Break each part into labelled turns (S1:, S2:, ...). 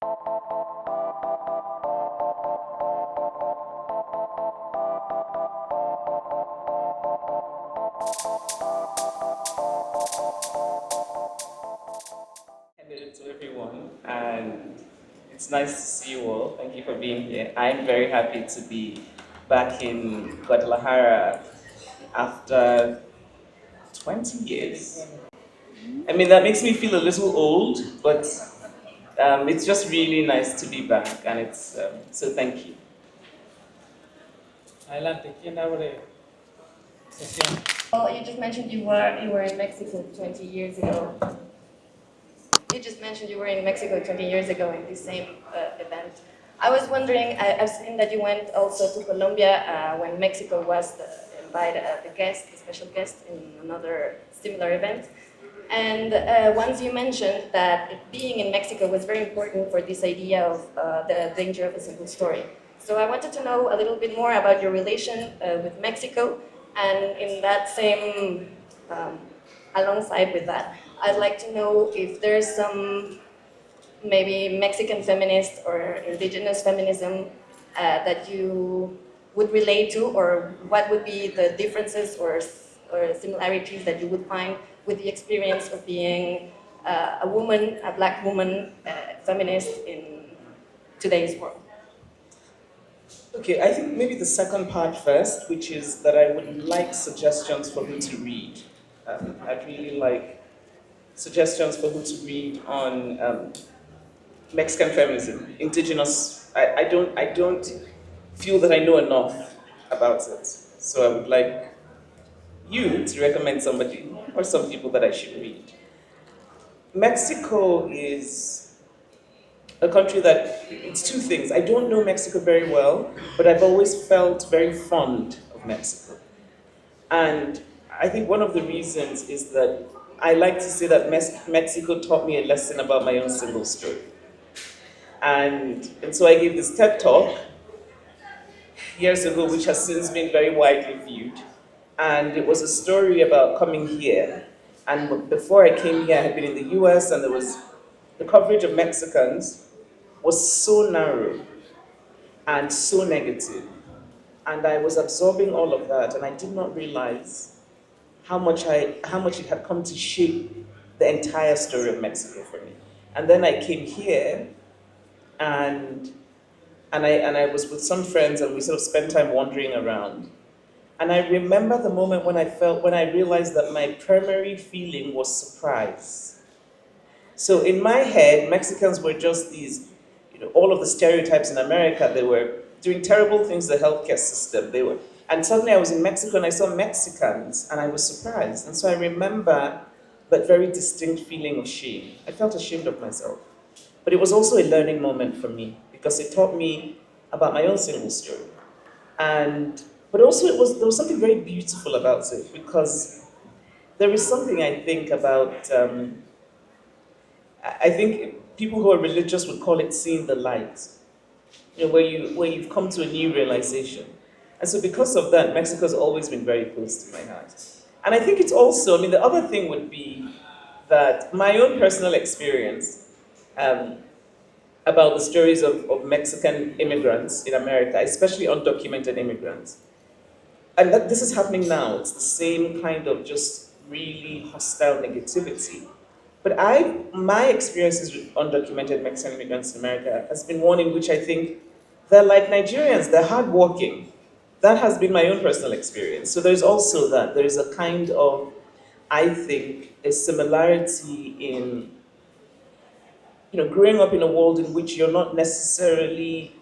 S1: Hello to everyone, and it's nice to see you all. Thank you for being here. I'm very happy to be back in Guadalajara after 20 years. I mean, that makes me feel a little old, but it's just really nice to be back, and it's so thank you.
S2: Adelante, ¿quién abre sesión?
S3: Well, you just mentioned you were in Mexico 20 years ago. You just mentioned you were in Mexico 20 years ago in the same event. I was wondering, I've seen that you went also to Colombia when Mexico was the special guest in another similar event. And once you mentioned that being in Mexico was very important for this idea of the danger of a simple story. So I wanted to know a little bit more about your relation with Mexico, and in that same, alongside with that, I'd like to know if there's some maybe Mexican feminist or indigenous feminism that you would relate to, or what would be the differences or similarities that you would find with the experience of being a woman, a black woman, feminist in today's world.
S1: Okay, I think maybe the second part first, which is that I would like suggestions for who to read. I'd really like suggestions for who to read on Mexican feminism, indigenous. I don't feel that I know enough about it, so I would like you to recommend somebody or some people that I should read. Mexico is a country that, it's two things. I don't know Mexico very well, but I've always felt very fond of Mexico. And I think one of the reasons is that I like to say that Mexico taught me a lesson about my own single story. And so I gave this TED talk years ago, which has since been very widely viewed. And it was a story about coming here. And before I came here, I had been in the US, and the coverage of Mexicans was so narrow and so negative. And I was absorbing all of that, and I did not realize how much it had come to shape the entire story of Mexico for me. And then I came here, and I was with some friends, and we sort of spent time wandering around. And I remember the moment when I realized that my primary feeling was surprise. So in my head, Mexicans were just these, all of the stereotypes in America. They were doing terrible things to the healthcare system. And suddenly I was in Mexico and I saw Mexicans, and I was surprised. And so I remember that very distinct feeling of shame. I felt ashamed of myself. But it was also a learning moment for me, because it taught me about my own single story. But also there was something very beautiful about it, because there is something I think about, I think people who are religious would call it seeing the light, where you've come to a new realization. And so because of that, Mexico's always been very close to my heart. And I think it's also, the other thing would be that my own personal experience about the stories of Mexican immigrants in America, especially undocumented immigrants, and that this is happening now. It's the same kind of just really hostile negativity. But my experiences with undocumented Mexican immigrants in America has been one in which I think they're like Nigerians, they're hardworking. That has been my own personal experience. So there's also that. There is a kind of, I think, a similarity in, growing up in a world in which you're not necessarily,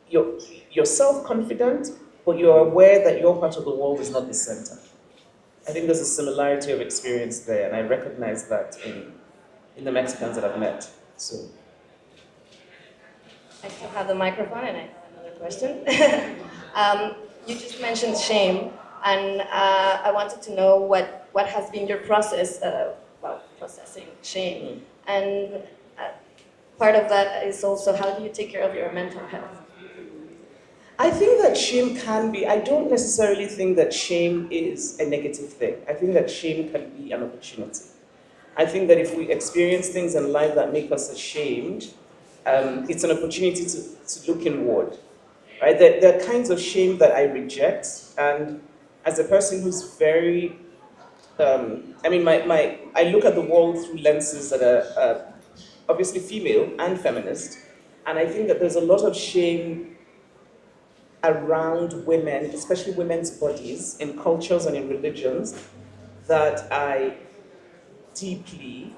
S1: you're self-confident, but you're aware that your part of the world is not the center. I think there's a similarity of experience there, and I recognize that in the Mexicans that I've met. So,
S3: I still have the microphone, and I have another question. You just mentioned shame, and I wanted to know what has been your process, processing shame. And part of that is also, how do you take care of your mental health?
S1: I think that shame can be, I don't necessarily think that shame is a negative thing. I think that shame can be an opportunity. I think that if we experience things in life that make us ashamed, it's an opportunity to look inward. Right? There are kinds of shame that I reject, and as a person who's very, I look at the world through lenses that are obviously female and feminist, and I think that there's a lot of shame around women, especially women's bodies, in cultures and in religions, that I deeply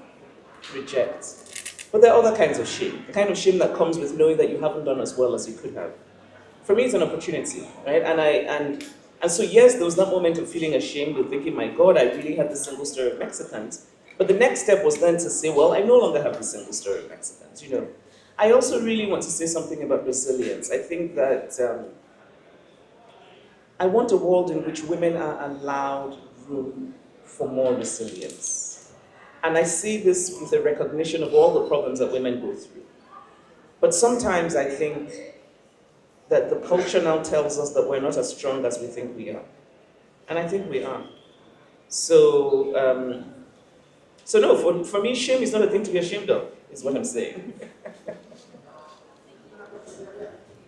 S1: reject. But there are other kinds of shame, the kind of shame that comes with knowing that you haven't done as well as you could have. For me, it's an opportunity, right? And so yes, there was that moment of feeling ashamed of thinking, my God, I really have this single story of Mexicans. But the next step was then to say, well, I no longer have this single story of Mexicans, you know. I also really want to say something about resilience. I think that I want a world in which women are allowed room for more resilience. And I see this with a recognition of all the problems that women go through. But sometimes I think that the culture now tells us that we're not as strong as we think we are. And I think we are. So, no, for me, shame is not a thing to be ashamed of, is what I'm saying.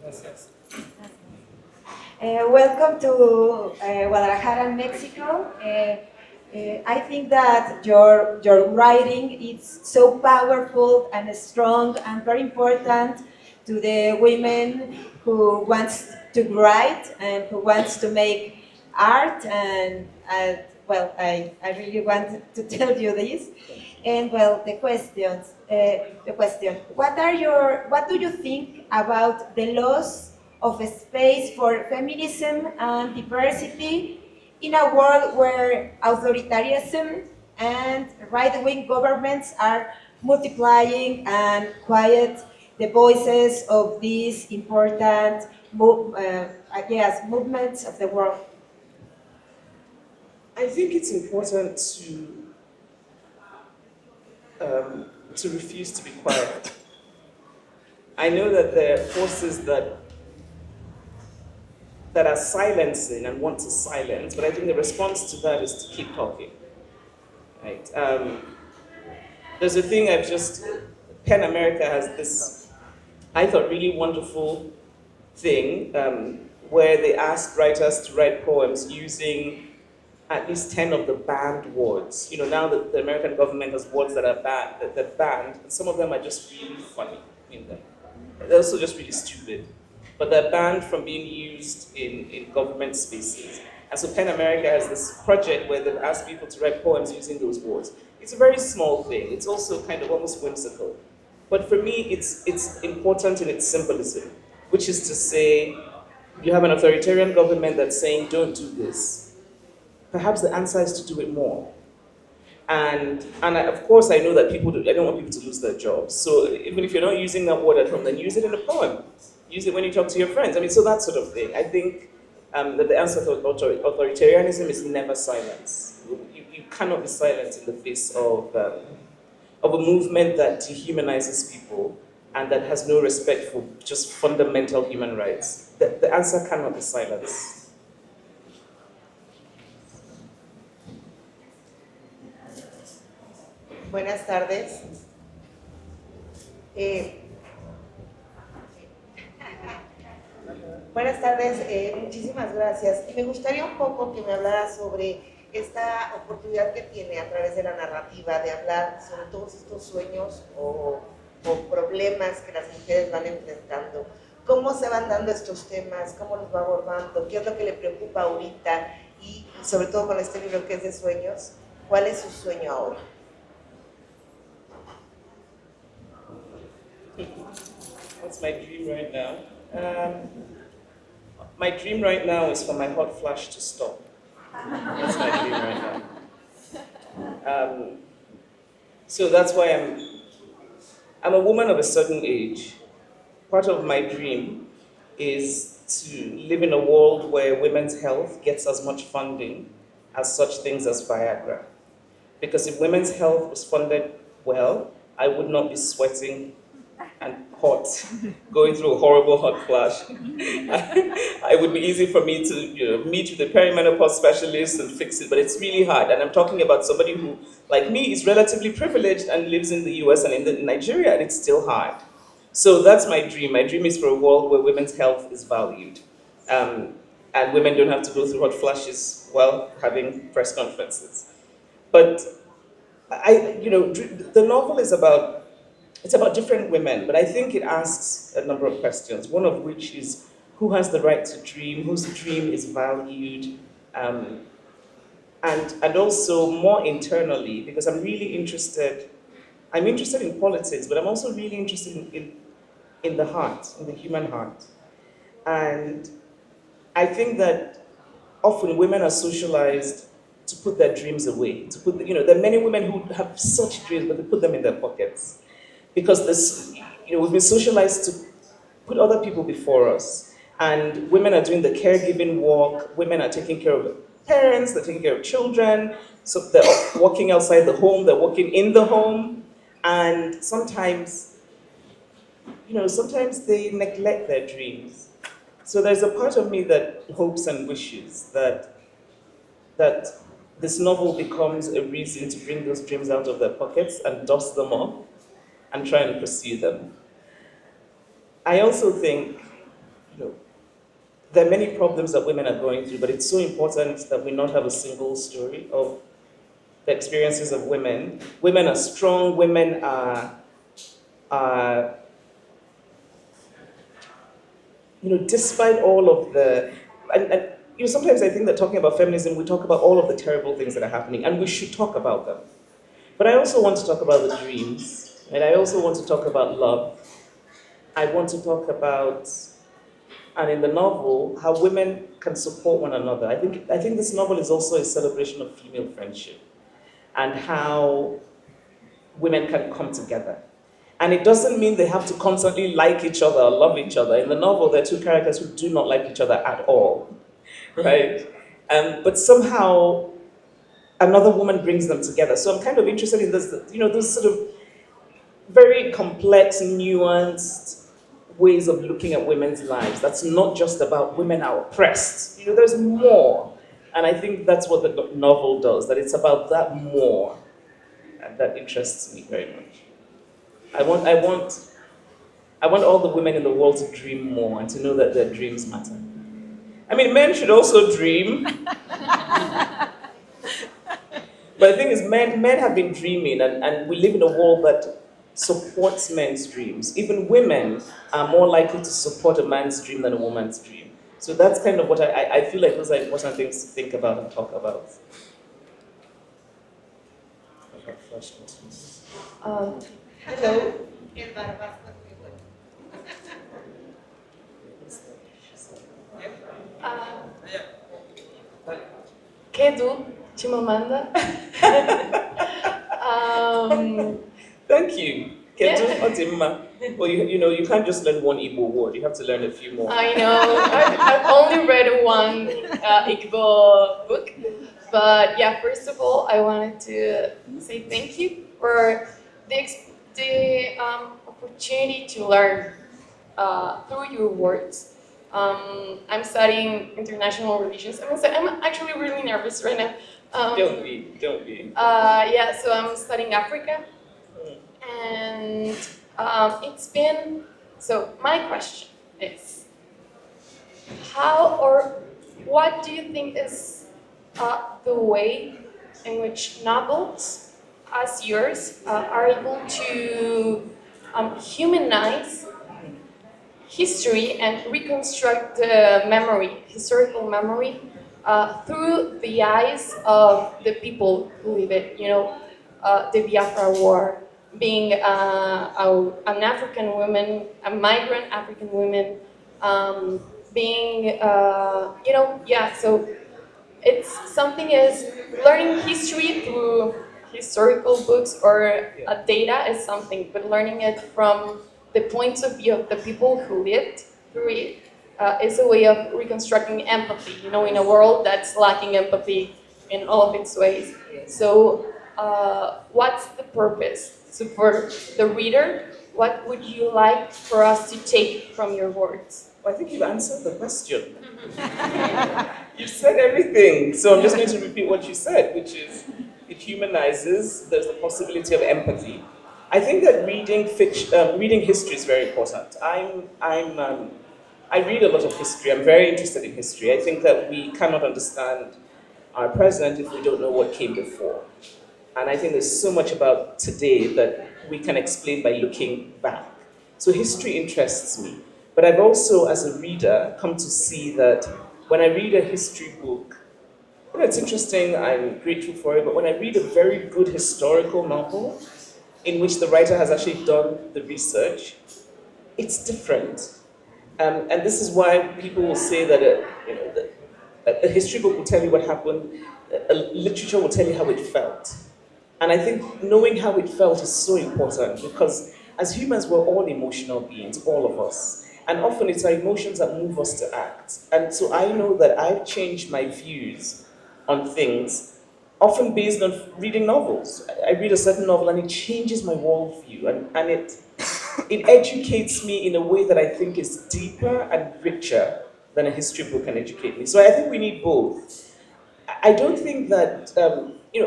S2: Gracias.
S4: Welcome to Guadalajara, Mexico. I think that your writing is so powerful and strong and very important to the women who wants to write and who wants to make art. And well, I really want to tell you this. And well, the question: what do you think about the loss of a space for feminism and diversity in a world where authoritarianism and right-wing governments are multiplying and quiet the voices of these important movements of the world?
S1: I think it's important to refuse to be quiet. I know that there are forces that are silencing and want to silence, but I think the response to that is to keep talking. Right? There's a thing PEN America has this, I thought, really wonderful thing where they asked writers to write poems using at least 10 of the banned words. You know, now that the American government has words that are banned, and some of them are just really funny in them. They're also just really stupid. But they're banned from being used in government spaces. And so PEN America has this project where they've asked people to write poems using those words. It's a very small thing. It's also kind of almost whimsical. But for me, it's important in its symbolism, which is to say, you have an authoritarian government that's saying, don't do this. Perhaps the answer is to do it more. And of course, I know that I don't want people to lose their jobs. So even if you're not using that word at home, then use it in a poem. Use it when you talk to your friends. I mean, so that sort of thing. I think that the answer to authoritarianism is never silence. You cannot be silent in the face of a movement that dehumanizes people and that has no respect for just fundamental human rights. The answer cannot be silence.
S5: Buenas tardes. Buenas tardes, muchísimas gracias. Y me gustaría un poco que me hablara sobre esta oportunidad que tiene a través de la narrativa de hablar sobre todos estos sueños o problemas que las mujeres van enfrentando. ¿Cómo se van dando estos temas? ¿Cómo los va abordando? ¿Qué es lo que le preocupa ahorita? Y sobre todo con este libro que es de sueños, ¿cuál es su sueño ahora?
S1: What's my dream right now? My dream right now is for my hot flash to stop. That's my dream right now. So that's why I'm a woman of a certain age. Part of my dream is to live in a world where women's health gets as much funding as such things as Viagra. Because if women's health was funded well, I would not be sweating and hot, going through a horrible hot flash. It would be easy for me to meet with a perimenopause specialist and fix it, but it's really hard. And I'm talking about somebody who, like me, is relatively privileged and lives in the US and in Nigeria, and it's still hard. So that's my dream. My dream is for a world where women's health is valued. And women don't have to go through hot flashes while having press conferences. But the novel is about, it's about different women, but I think it asks a number of questions, one of which is who has the right to dream, whose dream is valued, um, and also more internally, because I'm interested in politics, but I'm also really interested in the heart, in the human heart. And I think that often women are socialized to put their dreams away. There are many women who have such dreams, but they put them in their pockets because we've been socialized to put other people before us. And women are doing the caregiving work. Women are taking care of parents. They're taking care of children. So they're working outside the home. They're working in the home, and sometimes they neglect their dreams. So there's a part of me that hopes and wishes that this novel becomes a reason to bring those dreams out of their pockets and dust them off and try and pursue them. I also think, there are many problems that women are going through, but it's so important that we not have a single story of the experiences of women. Women are strong, women are despite all of sometimes I think that talking about feminism, we talk about all of the terrible things that are happening, and we should talk about them. But I also want to talk about the dreams, and I also want to talk about love. I want to talk about, and in the novel, how women can support one another. I think this novel is also a celebration of female friendship and how women can come together. And it doesn't mean they have to constantly like each other or love each other. In the novel, there are two characters who do not like each other at all, right? But somehow another woman brings them together. So I'm kind of interested in this, those sort of very complex, nuanced ways of looking at women's lives. That's not just about women are oppressed. There's more. And I think that's what the novel does, that it's about that more. And that interests me very much. I want all the women in the world to dream more and to know that their dreams matter. I mean, men should also dream. But the thing is, men have been dreaming, and we live in a world that supports men's dreams. Even women are more likely to support a man's dream than a woman's dream. So that's kind of what I feel like those are important things to think about and talk about.
S5: Hello.
S3: Kedu, Chimamanda.
S1: Thank you.
S3: Yeah.
S1: Well, you can't just learn one Igbo word. You have to learn a few more.
S3: I know. I've only read one Igbo book. But yeah, first of all, I wanted to say thank you for the opportunity to learn through your words. I'm studying international relations. I'm actually really nervous right now.
S1: Don't be.
S3: Yeah, so I'm studying Africa. And it's been, so my question is, how or what do you think is the way in which novels as yours are able to humanize history and reconstruct the historical memory, through the eyes of the people who live it, the Biafra War, being an African woman, a migrant African woman, being, so it's something is learning history through historical books or data is something, but learning it from the points of view of the people who lived through it is a way of reconstructing empathy, in a world that's lacking empathy in all of its ways. So what's the purpose? So for the reader, what would you like for us to take from your words?
S1: Well, I think you've answered the question. You've said everything. So I'm just going to repeat what you said, which is it humanizes, there's the possibility of empathy. I think that reading fiction, reading history is very important. I read a lot of history. I'm very interested in history. I think that we cannot understand our present if we don't know what came before. And I think there's so much about today that we can explain by looking back. So history interests me. But I've also, as a reader, come to see that when I read a history book, it's interesting, I'm grateful for it, but when I read a very good historical novel in which the writer has actually done the research, it's different. And this is why people will say that a history book will tell you what happened, a literature will tell you how it felt. And I think knowing how it felt is so important because as humans, we're all emotional beings, all of us. And often it's our emotions that move us to act. And so I know that I've changed my views on things, often based on reading novels. I read a certain novel and it changes my worldview and it educates me in a way that I think is deeper and richer than a history book can educate me. So I think we need both. I don't think that,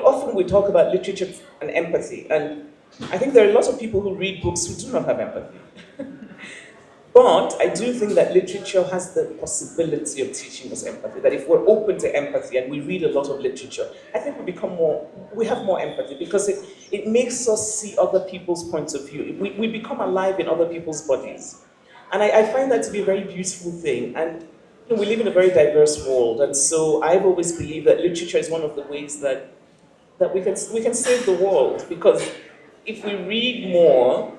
S1: often we talk about literature and empathy, and I think there are lots of people who read books who do not have empathy. But I do think that literature has the possibility of teaching us empathy, that if we're open to empathy and we read a lot of literature, I think we have more empathy because it makes us see other people's points of view. We become alive in other people's bodies. And I find that to be a very beautiful thing. And we live in a very diverse world, and so I've always believed that literature is one of the ways that we can save the world, because if we read more,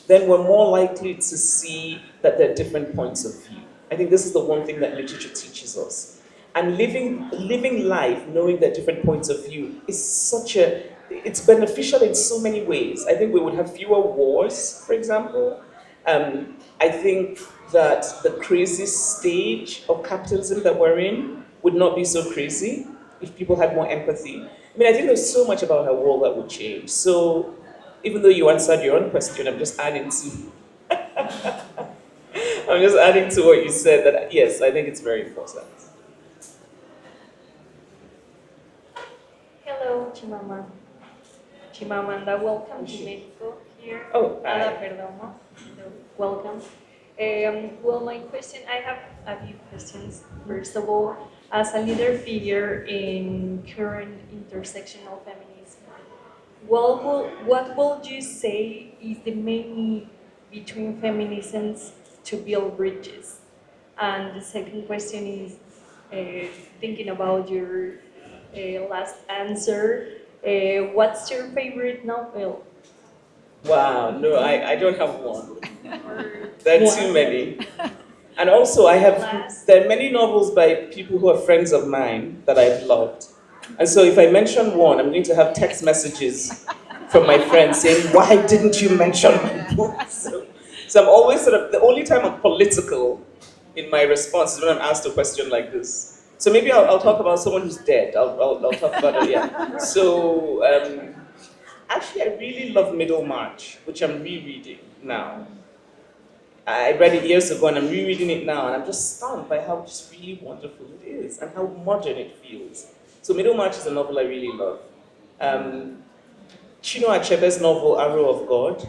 S1: then we're more likely to see that there are different points of view. I think this is the one thing that literature teaches us. And living life knowing that different points of view is it's beneficial in so many ways. I think we would have fewer wars, for example. I think that the crazy stage of capitalism that we're in would not be so crazy if people had more empathy. I mean, I think there's so much about our world that would change. So even though you answered your own question, I'm just adding to what you said that yes, I think it's very important.
S6: Hello, Chimamanda, welcome to Mexico here.
S1: Oh, hi.
S6: Ada Perdomo. Hello, welcome. Well, my question, I have a few questions. First of all, as a leader figure in current intersectional feminism, what would you say is the main need between feminisms to build bridges? And the second question is, thinking about your last answer, what's your favorite novel?
S1: Wow, no, I don't have one.
S6: Or
S1: There are too many. And also, there are many novels by people who are friends of mine that I've loved. And so if I mention one, I'm going to have text messages from my friends saying, why didn't you mention my book? So I'm always the only time I'm political in my response is when I'm asked a question like this. So maybe I'll talk about someone who's dead. I'll talk about it, yeah. So actually, I really love Middlemarch, which I'm rereading now. I read it years ago and I'm rereading it now, and I'm just stunned by how just really wonderful it is and how modern it feels. So Middlemarch is a novel I really love. Chinua Achebe's novel Arrow of God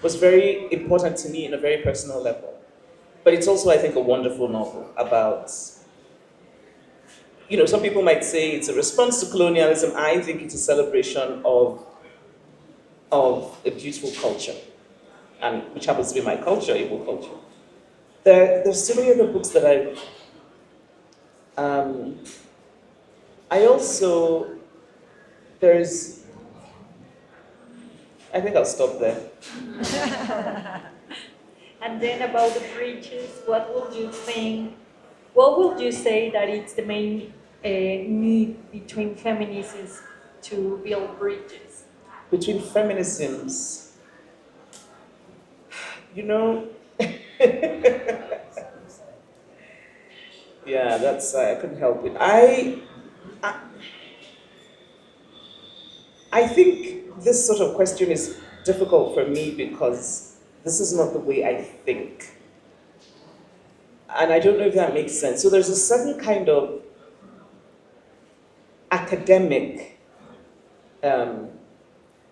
S1: was very important to me in a very personal level. But it's also, I think, a wonderful novel about, some people might say it's a response to colonialism. I think it's a celebration of a beautiful culture, and which happens to be my culture, Igbo culture. There's so many other books that I think I'll stop there.
S6: And then about the bridges, what would you say that it's the main need between feminisms to build bridges?
S1: Between feminisms, yeah, I couldn't help it. I think this sort of question is difficult for me because this is not the way I think. And I don't know if that makes sense. So there's a certain kind of academic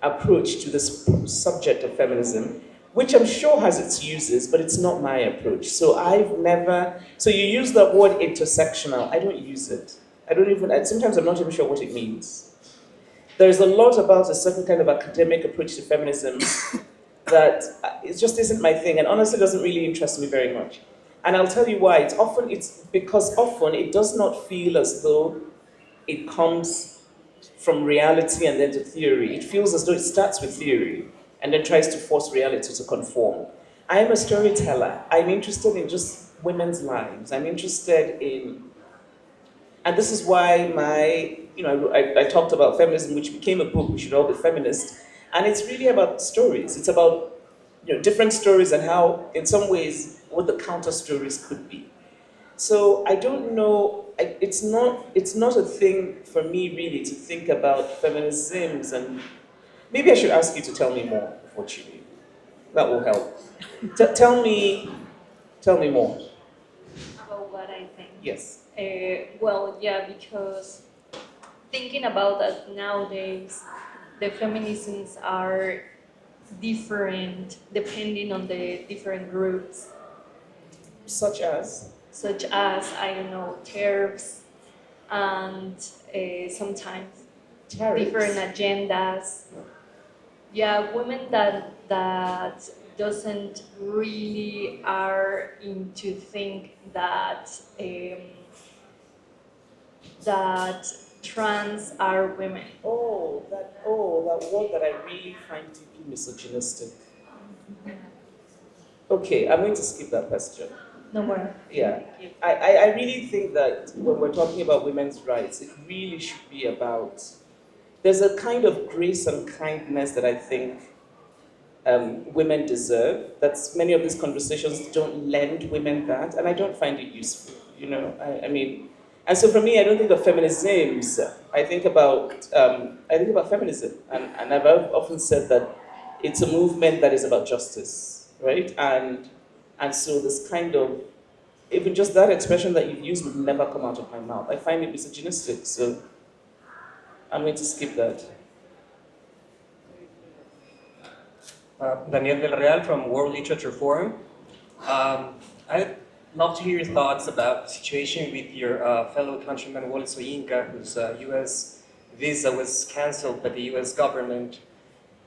S1: approach to this subject of feminism, which I'm sure has its uses, but it's not my approach. So I've never, so you use the word intersectional, I don't use it. I don't even, sometimes I'm not even sure what it means. There's a lot about a certain kind of academic approach to feminism that it just isn't my thing, and honestly doesn't really interest me very much. And I'll tell you why. It's because often it does not feel as though it comes from reality and then to theory. It feels as though it starts with theory and then tries to force reality to conform. I am a storyteller. I'm interested in just women's lives. I'm interested in, and this is why I talked about feminism, which became a book, We Should All Be Feminist. And it's really about stories. It's about different stories and how, in some ways, what the counter stories could be. So I don't know. It's not a thing for me really to think about feminisms, and maybe I should ask you to tell me more of what you do. That will help. Tell me more.
S6: About what I think.
S1: Yes.
S6: Well, yeah, because thinking about that nowadays, the feminisms are different depending on the different groups,
S1: Such as.
S6: such as, I don't know, tariffs and sometimes
S1: Tariffs.
S6: different agendas. Yeah, women that doesn't really are into think that that trans are women.
S1: That word that I really find deeply misogynistic. Okay, I'm going to skip that question.
S6: No more.
S1: Yeah.
S6: Thank you.
S1: I really think that when we're talking about women's rights, it really should be about, there's a kind of grace and kindness that I think women deserve. That's many of these conversations don't lend women that, and I don't find it useful. I mean, and so for me, I don't think of feminisms. I think about feminism, and I've often said that it's a movement that is about justice, right? And so this kind of, even just that expression that you've used would never come out of my mouth. I find it misogynistic, so I'm going to skip that.
S2: Daniel Del Real from World Literature Forum. I'd love to hear your thoughts about the situation with your fellow countryman Wole Soyinka, whose US visa was canceled by the US government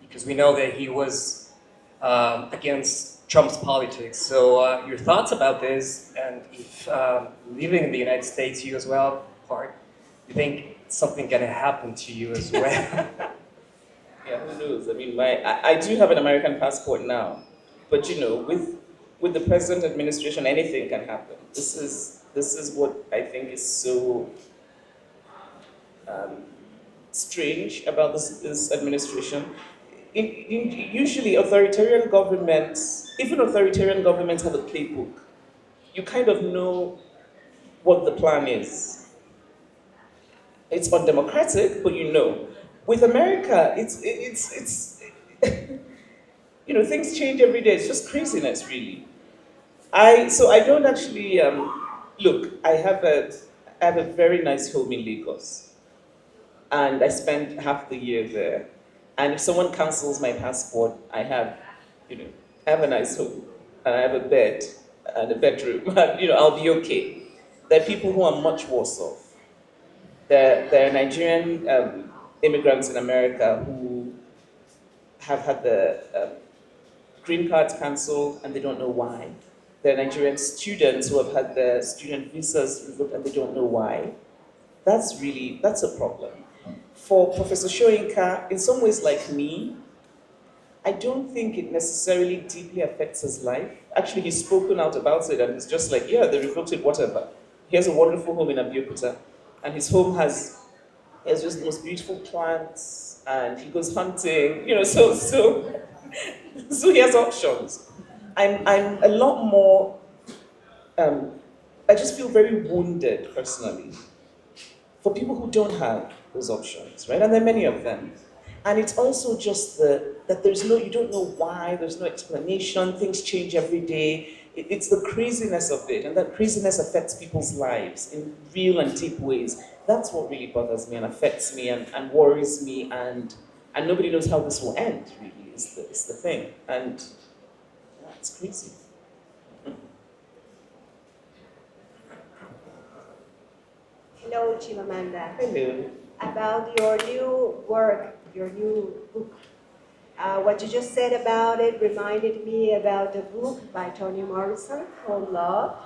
S2: because we know that he was against Trump's politics. So your thoughts about this, and if living in the United States, you as well, part, you think something gonna happen to you as well?
S1: Yeah, who knows? I mean, I do have an American passport now, but with the present administration, anything can happen. This is what I think is so strange about this administration. Usually, authoritarian governments, even authoritarian governments, have a playbook. You kind of know what the plan is. It's undemocratic, but you know. With America, it's things change every day. It's just craziness, really. I don't actually look. I have a very nice home in Lagos, and I spend half the year there. And if someone cancels my passport, I have a nice home, and I have a bed and a bedroom, and I'll be okay. There are people who are much worse off. There are Nigerian immigrants in America who have had the green cards cancelled and they don't know why. There are Nigerian students who have had their student visas revoked and they don't know why. That's a problem. For Professor Shoyinka, in some ways like me, I don't think it necessarily deeply affects his life. Actually, he's spoken out about it and he's just like, yeah, they revoked it, whatever. He has a wonderful home in Abeokuta, and his home he has just the most beautiful plants, and he goes hunting, so he has options. I'm a lot more, I just feel very wounded personally for people who don't have those options, right? And there are many of them. And it's also just that you don't know why, there's no explanation, things change every day. It's the craziness of it, and that craziness affects people's lives in real and deep ways. That's what really bothers me and affects me and worries me, and And nobody knows how this will end, really, is the thing. And yeah, it's crazy.
S4: Hello, Chimamanda.
S1: Hello.
S4: About your new work, your new book. What you just said about it reminded me about the book by Toni Morrison called Love.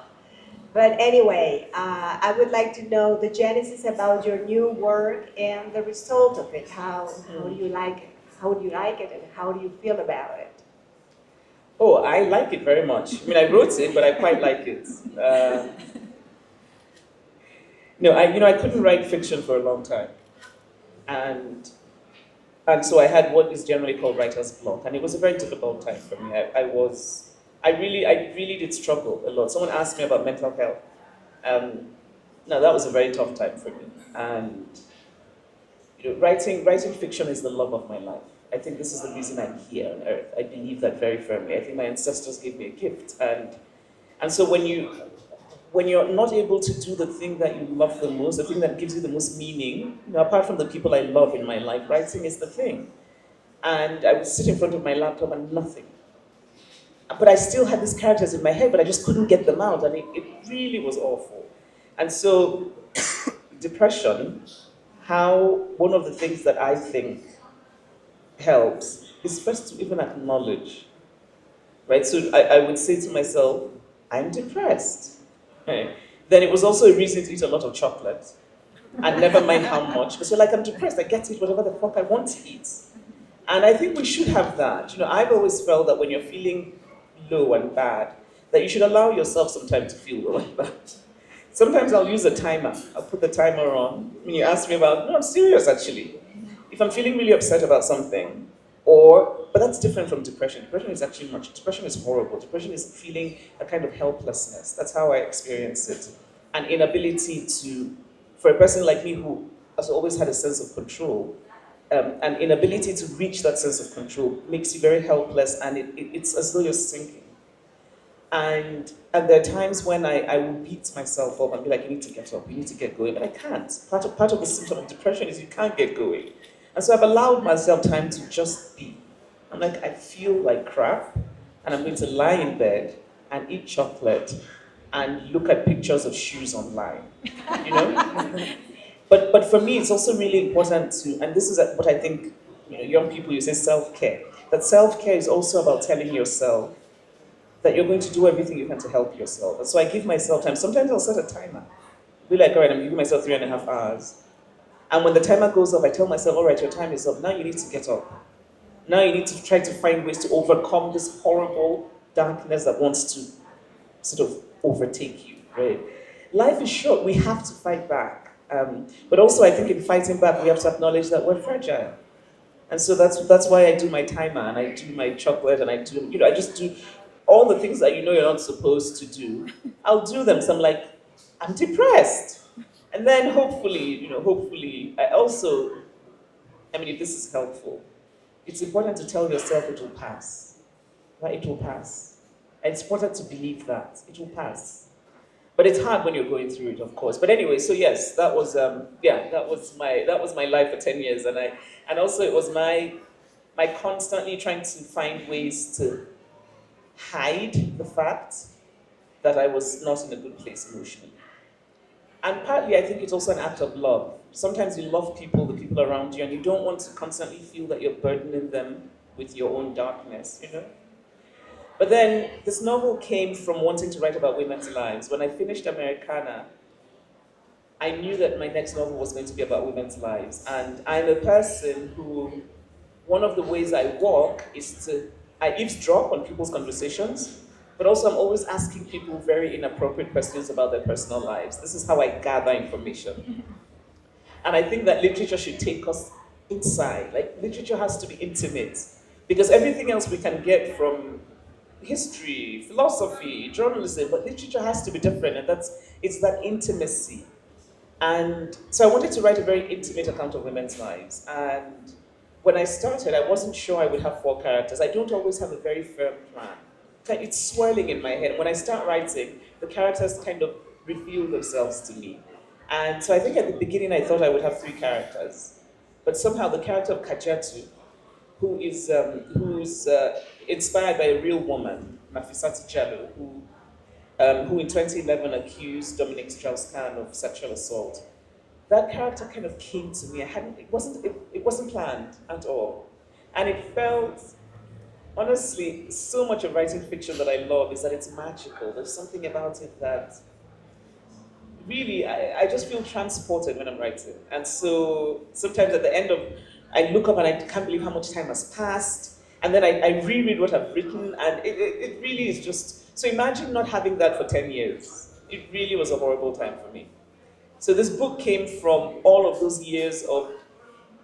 S4: But anyway, I would like to know the genesis about your new work and the result of it. How do you like it? How do you like it, and how do you feel about it?
S1: Oh, I like it very much. I mean, I wrote it, but I quite like it. No, I couldn't write fiction for a long time, and so I had what is generally called writer's block, and it was a very difficult time for me. I really did struggle a lot. Someone asked me about mental health. Now that was a very tough time for me, and writing fiction is the love of my life. I think this is the reason I'm here on earth. I believe that very firmly. I think my ancestors gave me a gift, and so when you're not able to do the thing that you love the most, the thing that gives you the most meaning, apart from the people I love in my life, writing is the thing. And I would sit in front of my laptop and nothing. But I still had these characters in my head, but I just couldn't get them out, and it really was awful. And so, depression, one of the things that I think helps is first to even acknowledge, right? So I would say to myself, I'm depressed. Right. Then it was also a reason to eat a lot of chocolate, and never mind how much, because you're like, I'm depressed, I get to eat whatever the fuck I want to eat. And I think we should have that. I've always felt that when you're feeling low and bad, that you should allow yourself some time to feel low and bad. Sometimes I'll use a timer. I'll put the timer on. When you ask me no, I'm serious actually. If I'm feeling really upset about something, but that's different from depression. Depression is horrible. Depression is feeling a kind of helplessness. That's how I experience it. An inability for a person like me who has always had a sense of control, an inability to reach that sense of control makes you very helpless, and it's as though you're sinking. And there are times when I will beat myself up and be like, you need to get up, you need to get going, but I can't. Part of the symptom of depression is you can't get going. And so I've allowed myself time to just be. I'm like, I feel like crap, and I'm going to lie in bed and eat chocolate and look at pictures of shoes online, But for me, it's also really important and this is what I think, young people, you say self-care. That self-care is also about telling yourself that you're going to do everything you can to help yourself. And so I give myself time. Sometimes I'll set a timer. Be like, all right, I'm giving myself 3.5 hours. And when the timer goes off, I tell myself, all right, your time is up. Now you need to get up. Now you need to try to find ways to overcome this horrible darkness that wants to sort of overtake you, right? Life is short. We have to fight back. But also, I think in fighting back, we have to acknowledge that we're fragile. And so that's why I do my timer, and I do my chocolate, and I just do all the things that you're not supposed to do. I'll do them. So I'm like, I'm depressed. And then hopefully, if this is helpful, it's important to tell yourself it will pass. Right? It will pass. And it's important to believe that. It will pass. But it's hard when you're going through it, of course. But anyway, so yes, that was my life for 10 years. And also it was my constantly trying to find ways to hide the fact that I was not in a good place emotionally. And partly, I think it's also an act of love. Sometimes you love people, the people around you, and you don't want to constantly feel that you're burdening them with your own darkness, But then this novel came from wanting to write about women's lives. When I finished Americana, I knew that my next novel was going to be about women's lives. And I'm a person who, one of the ways I walk is I eavesdrop on people's conversations, but also I'm always asking people very inappropriate questions about their personal lives. This is how I gather information. And I think that literature should take us inside. Like, literature has to be intimate. Because everything else we can get from history, philosophy, journalism, but literature has to be different, and it's that intimacy. And so I wanted to write a very intimate account of women's lives. And when I started, I wasn't sure I would have 4 characters. I don't always have a very firm plan. It's swirling in my head. When I start writing, the characters kind of reveal themselves to me. And so I think at the beginning I thought I would have 3 characters. But somehow the character of Kajetu who's inspired by a real woman, Nafisatu Jallow, who in 2011 accused Dominic Strauss-Kahn of sexual assault. That character kind of came to me. It wasn't planned at all, and it felt, honestly, so much of writing fiction that I love is that it's magical. There's something about it that really, I just feel transported when I'm writing. And so sometimes at the end of, I look up and I can't believe how much time has passed. And then I reread what I've written, and it really is just, so imagine not having that for 10 years. It really was a horrible time for me. So this book came from all of those years of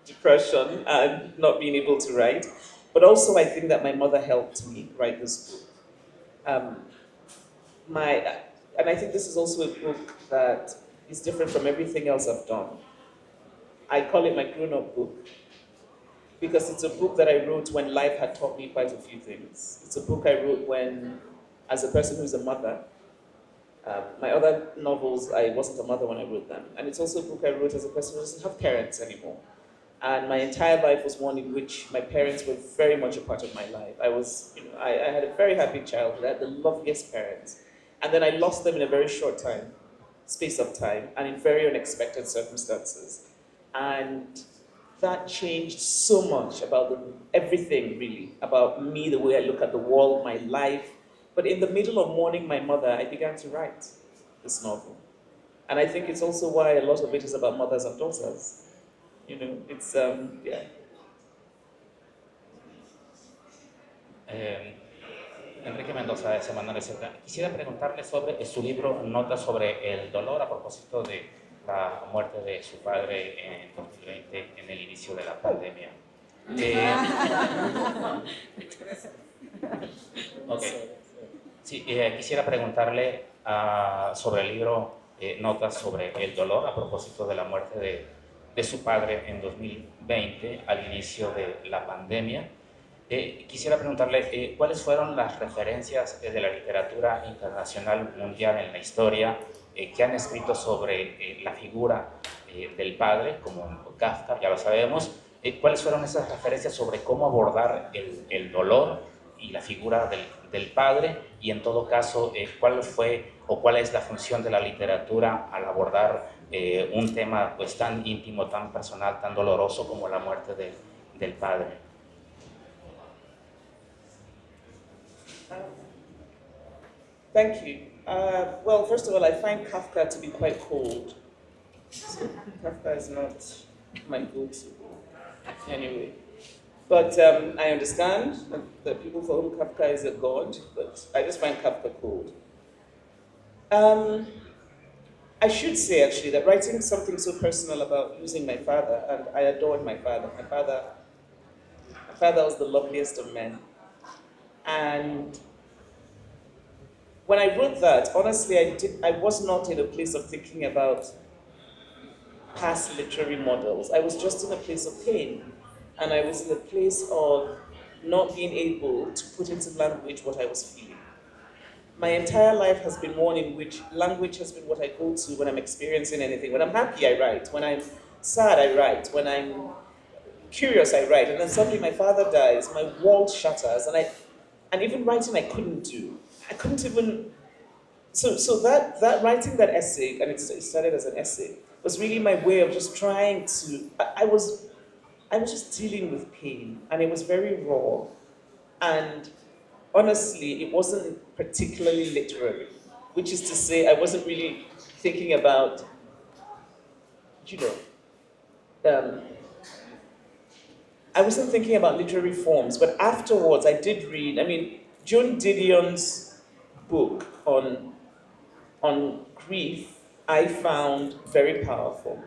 S1: depression and not being able to write. But also I think that my mother helped me write this book. Um, and I think this is also a book that is different from everything else I've done. I call it my grown-up book because it's a book that I wrote when life had taught me quite a few things. It's a book I wrote when, as a person who's a mother. My other novels, I wasn't a mother when I wrote them. And it's also a book I wrote as a person who doesn't have parents anymore. And my entire life was one in which my parents were very much a part of my life. I had a very happy childhood. I had the loveliest parents. And then I lost them in a very short space of time, and in very unexpected circumstances. And that changed so much about everything, really, about me, the way I look at the world, my life. But in the middle of mourning my mother, I began to write this novel. And I think it's also why a lot of it is about mothers and daughters. It's, yeah.
S7: Enrique Mendoza de Semana Receta. Quisiera preguntarle sobre su libro Notas sobre el dolor a propósito de la muerte de su padre en 2020 en el inicio de la pandemia. Okay. Sí, quisiera preguntarle sobre el libro Notas sobre el dolor a propósito de la muerte de su padre en 2020 al inicio de la pandemia. Quisiera preguntarle cuáles fueron las referencias de la literatura internacional mundial en la historia que han escrito sobre la figura del padre, como Kafka, ya lo sabemos. ¿Cuáles fueron esas referencias sobre cómo abordar el dolor y la figura del padre? Y en todo caso, ¿cuál fue o cuál es la función de la literatura al abordar un tema pues tan íntimo, tan personal, tan doloroso como la muerte del padre?
S1: Thank you. Well, first of all, I find Kafka to be quite cold. So Kafka is not my go-to anyway. But I understand that people for whom Kafka is a god, but I just find Kafka cold. I should say, actually, that writing something so personal about losing my father, and I adored my father. My father was the loveliest of men. And when I wrote that, honestly, I was not in a place of thinking about past literary models. I was just in a place of pain. And I was in a place of not being able to put into language what I was feeling. My entire life has been one in which language has been what I go to when I'm experiencing anything. When I'm happy, I write. When I'm sad, I write. When I'm curious, I write. And then suddenly my father dies, my world shatters, and even writing I couldn't do. I couldn't even. So that writing that essay, and it started as an essay, was really my way of just trying to. I was just dealing with pain, and it was very raw. And honestly, it wasn't particularly literary, which is to say, I wasn't really thinking about, I wasn't thinking about literary forms, but afterwards I did read, Joan Didion's book on grief, I found very powerful.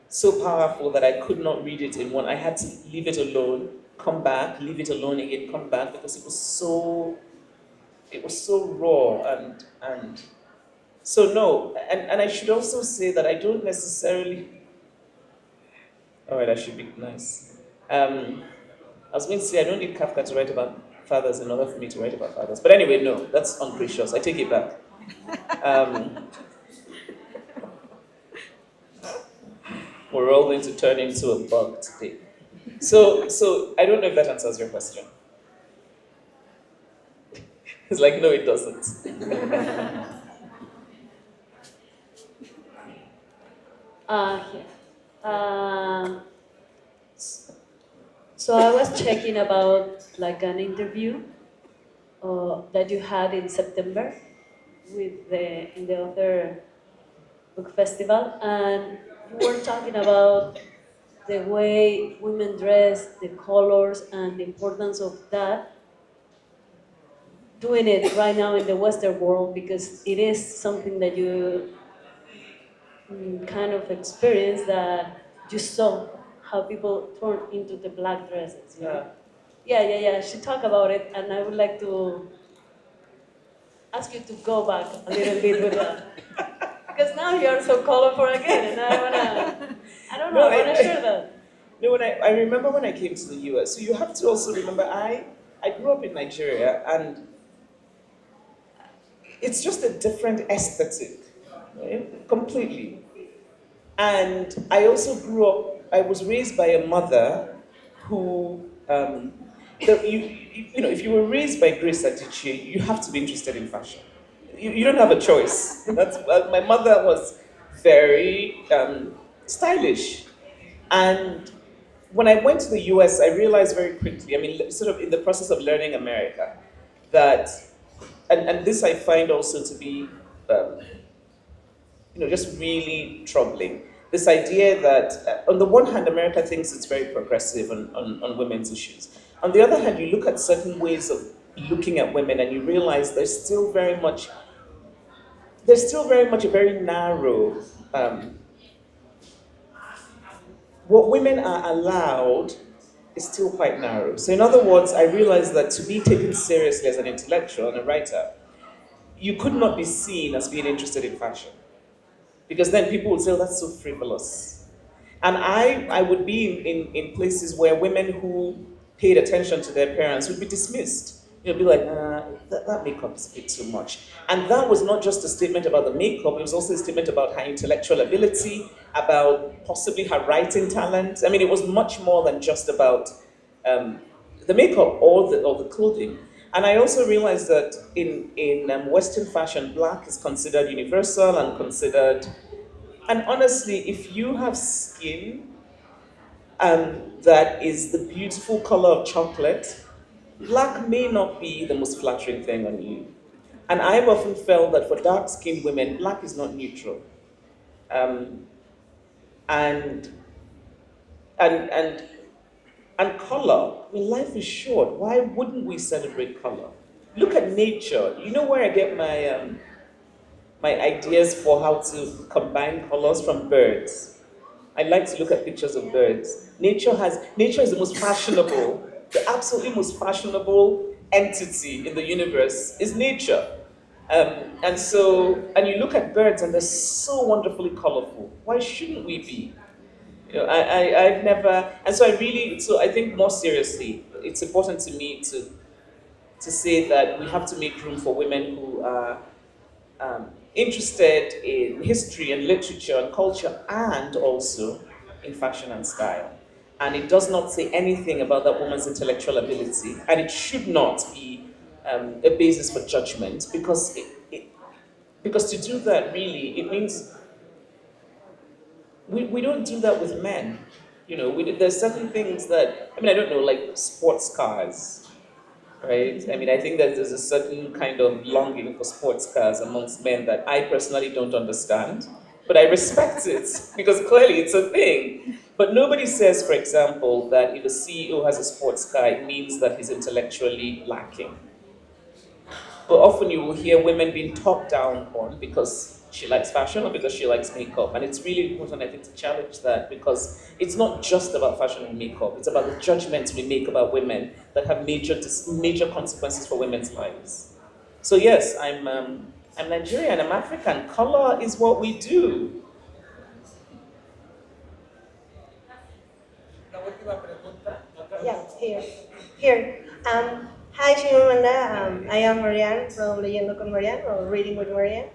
S1: So powerful that I could not read it in one. I had to leave it alone, come back, leave it alone again, come back, because it was so raw and so no. And I should also say that I don't necessarily. All right, I should be nice. I was going to say I don't need Kafka to write about fathers in order for me to write about fathers. But anyway, no, that's ungracious. I take it back. We're all going to turn into a bug today. So I don't know if that answers your question. It's like, no, it doesn't.
S6: Yeah. So I was checking about like an interview that you had in September with in the other book festival, and you were talking about the way women dress, the colors, and the importance of that. Doing it right now in the Western world because it is something that you kind of experience that you saw how people turn into the black dresses. You know? Yeah. She talked about it, and I would like to ask you to go back a little bit with that. Because now you are so colorful again, and I don't know, I wanna share that.
S1: No, I remember when I came to the US, so you have to also remember I grew up in Nigeria, and it's just a different aesthetic, right? Completely. And I also grew up, I was raised by a mother who, you know, if you were raised by Grace Adichie, you have to be interested in fashion. You don't have a choice. My mother was very stylish. And when I went to the US, I realized very quickly, I mean, sort of in the process of learning America, that, and this I find also to be, just really troubling. This idea that, on the one hand, America thinks it's very progressive on women's issues. On the other hand, you look at certain ways of looking at women and you realize there's still very much a very narrow, what women are allowed is still quite narrow. So in other words, I realized that to be taken seriously as an intellectual and a writer, you could not be seen as being interested in fashion. Because then people would say, oh, that's so frivolous. And I would be in places where women who paid attention to their parents would be dismissed. You'd be like, that makeup is a bit too much. And that was not just a statement about the makeup, it was also a statement about her intellectual ability, about possibly her writing talent. I mean, it was much more than just about the makeup or the clothing. And I also realized that in Western fashion, black is considered universal and considered, and honestly, if you have skin that is the beautiful color of chocolate, black may not be the most flattering thing on you. And I've often felt that for dark-skinned women, black is not neutral. Um, and, and, and, and color, I mean, life is short. Why wouldn't we celebrate color? Look at nature. You know where I get my ideas for how to combine colors? From birds. I like to look at pictures of birds. Nature is the most fashionable, the absolutely most fashionable entity in the universe is nature. And you look at birds and they're so wonderfully colorful. Why shouldn't we be? I've never, and so I think more seriously, it's important to me to say that we have to make room for women who are interested in history and literature and culture, and also in fashion and style. And it does not say anything about that woman's intellectual ability, and it should not be a basis for judgment, because to do that really, it means we don't do that with men. There's certain things that, I mean, I don't know, like sports cars, right? I mean, I think that there's a certain kind of longing for sports cars amongst men that I personally don't understand, but I respect it because clearly it's a thing. But nobody says, for example, that if a CEO has a sports car, it means that he's intellectually lacking. But often you will hear women being talked down on because she likes fashion or because she likes makeup. And it's really important, I think, to challenge that, because it's not just about fashion and makeup. It's about the judgments we make about women that have major consequences for women's lives. So yes, I'm Nigerian, I'm African. Color is what we do.
S8: Yeah, here. Hi, Chimamanda. I am Marianne from Leyendo con Marianne, or Reading with Marianne.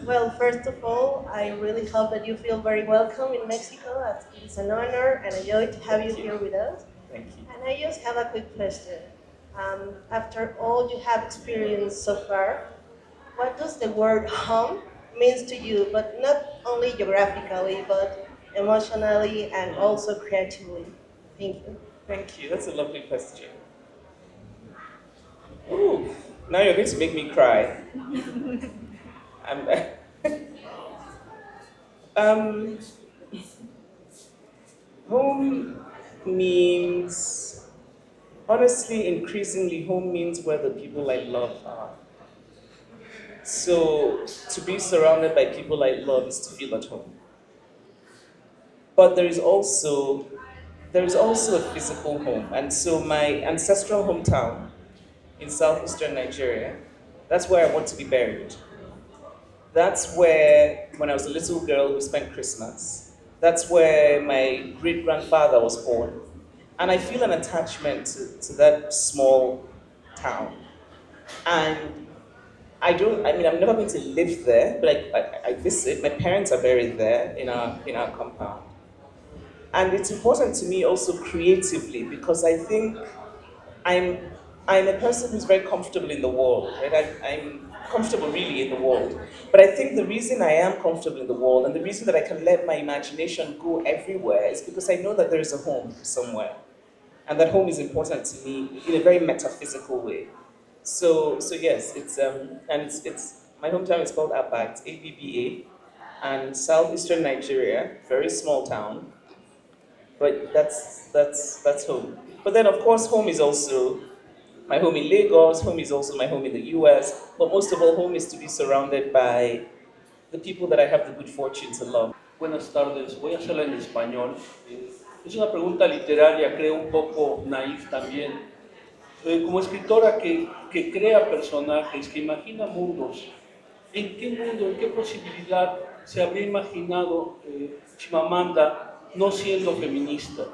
S8: Well, first of all, I really hope that you feel very welcome in Mexico. It is an honor and a joy to have you here with us.
S1: Thank you.
S8: And I just have a quick question. After all you have experienced so far, what does the word home means to you, but not only geographically, but emotionally and also creatively? Thank you.
S1: Thank you. That's a lovely question. Ooh, now you're going to make me cry. I'm, um, home means, honestly, increasingly, home means where the people I love are. So to be surrounded by people I love is to feel at home. But there is also a physical home. And so my ancestral hometown in southeastern Nigeria, that's where I want to be buried. That's where, when I was a little girl, we spent Christmas. That's where my great grandfather was born. And I feel an attachment to that small town. And I'm never going to live there, but I visit. My parents are buried there in our compound. And it's important to me also creatively because I think I'm I'm a person who's very comfortable in the world, right? I'm comfortable really in the world. But I think the reason I am comfortable in the world and the reason that I can let my imagination go everywhere is because I know that there is a home somewhere. And that home is important to me in a very metaphysical way. So yes, it's my hometown is called Abba, it's ABBA, and southeastern Nigeria, very small town, but that's home. But then of course home is also my home in Lagos, home is also my home in the US, but most of all, home is to be surrounded by the people that I have the good fortune to love.
S9: Buenas tardes, voy a hacerla en español. Es una pregunta literaria, creo un poco naif también. Como escritora que crea personajes, que imagina mundos, ¿en qué mundo, en qué posibilidad se habría imaginado Chimamanda no siendo feminista?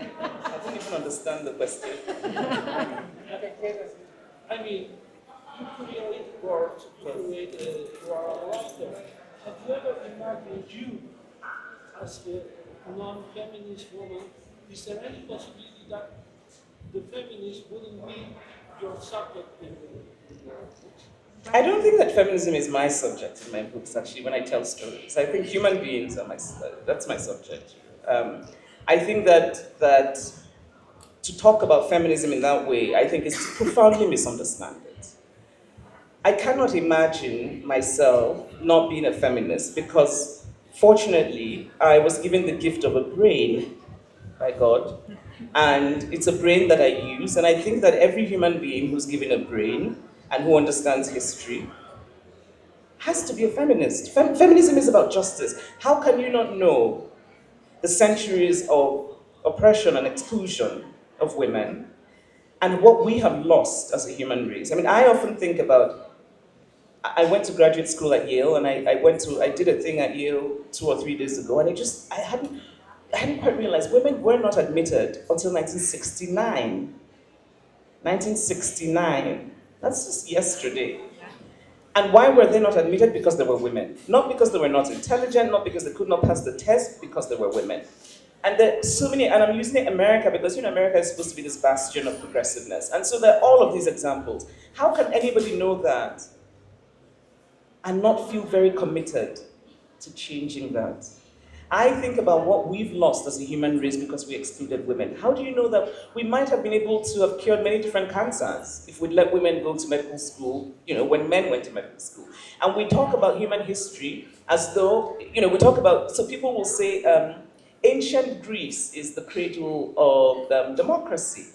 S1: I don't even understand the question.
S9: I mean, you create words, you are a writer. Have you ever imagined you as a non-feminist woman? Is there any possibility that the feminist wouldn't be your subject in your books?
S1: I don't think that feminism is my subject in my books, actually, when I tell stories. I think human beings are that's my subject. I think that to talk about feminism in that way, I think is to profoundly misunderstand it. I cannot imagine myself not being a feminist because, fortunately, I was given the gift of a brain by God, and it's a brain that I use, and I think that every human being who's given a brain and who understands history has to be a feminist. Feminism is about justice. How can you not know the centuries of oppression and exclusion of women and what we have lost as a human race? I mean, I often think about, I went to graduate school at Yale, and I did a thing at Yale 2 or 3 days ago, and I hadn't quite realized women were not admitted until 1969. 1969. That's just yesterday. And why were they not admitted? Because they were women. Not because they were not intelligent, not because they could not pass the test, because they were women. And there are so many, and I'm using America because America is supposed to be this bastion of progressiveness. And so there are all of these examples. How can anybody know that and not feel very committed to changing that? I think about what we've lost as a human race because we excluded women. How do you know that we might have been able to have cured many different cancers if we'd let women go to medical school, when men went to medical school? And we talk about human history as though, so people will say ancient Greece is the cradle of democracy.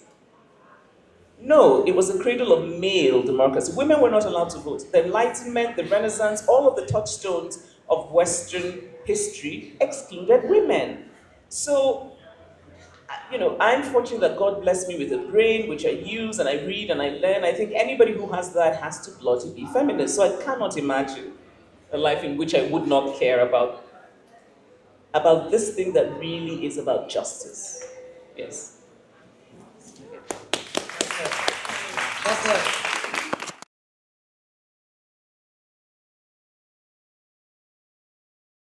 S1: No, it was the cradle of male democracy. Women were not allowed to vote. The Enlightenment, the Renaissance, all of the touchstones of Western history excluded women. So, I'm fortunate that God blessed me with a brain which I use and I read and I learn. I think anybody who has that has to bloody be feminist. So I cannot imagine a life in which I would not care about this thing that really is about justice. Yes.
S4: Gracias.